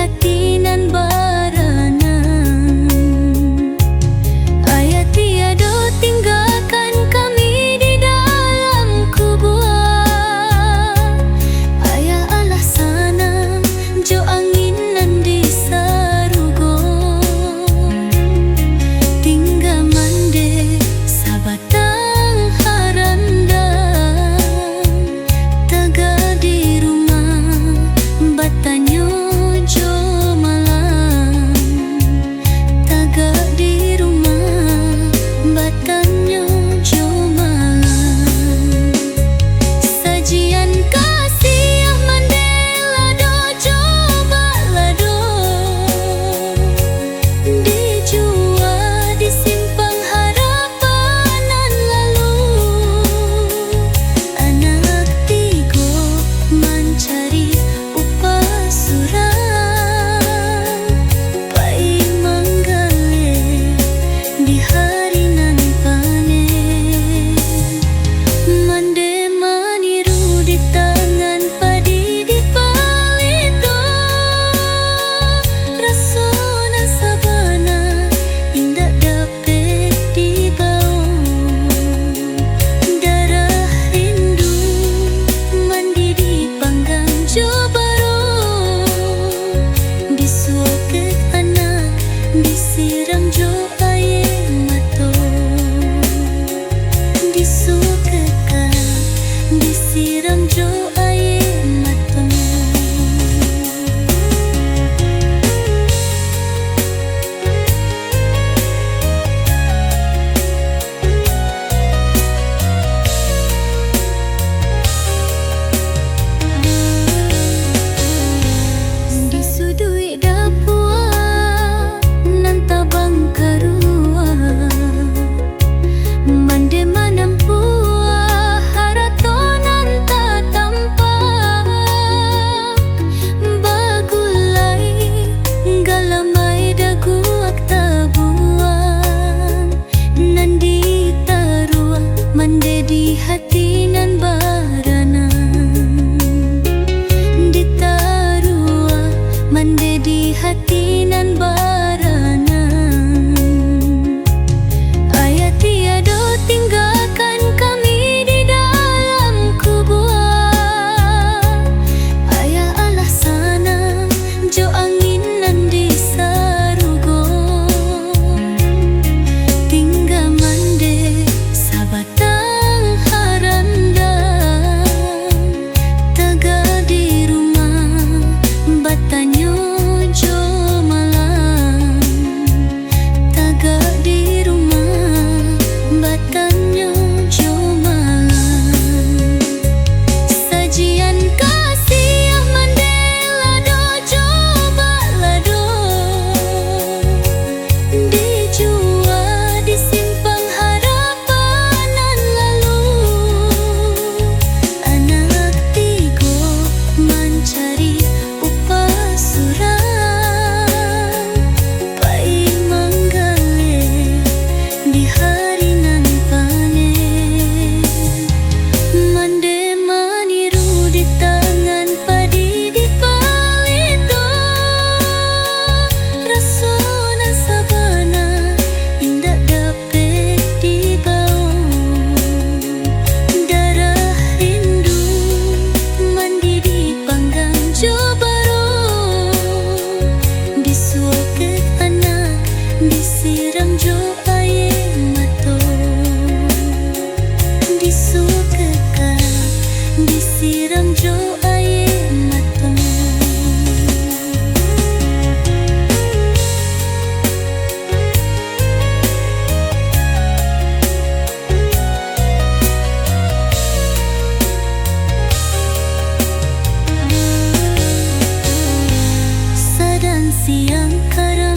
hati nan baranan. Ayah tiada tinggalkan kami di dalam kubur. Ayah alah sana jo angin nan di sarugo. Tinggal mande sabatang harandang. Taga di rumah batanyo jo malam. Taga di rumah batanyo jo malam. Sajian kasih Mandela do coba lado. Dijua di simpang harapan lalu. Anak tigo mencari upah surang. Pai manggale di hari nan panen. Mande maniru di tangan padi di palito. Rasona sabana indah dapat dibawa. Darah rindu mandi di panggang jo baru. Disuapkan anak disiram jo air mata. Disuapkan disiram jo air mata. Disudui dapua nan tabang karua. Mande manampua harato nan tatampak. Bagulai galamai daguak tabuan. Nan ditarua mande di hati nan baranan. Ditarua mande di hati nan baranan. Ayah tiada tinggalkan kami di dalam kubur. Ayah alah sana jo angin nan di sarugo. Tinggal mande sabatang harandang. Taga di rumah batanyo jo malam. Taga di rumah batanyo jo malam. Sajian kasih Mandela do coba lado. Dijua di simpang harapan lalu. Anak tigo mencari upah surang. Pai manggale di hari nan panen. Mande maniru di tangan padi di palito. Rasona sabana indah dapat dibawa. Darah rindu mandi di panggang jo baru. Disuapkan anak disiram jo air mata. Disuapkan disiram jo air mata. Sadan siang karam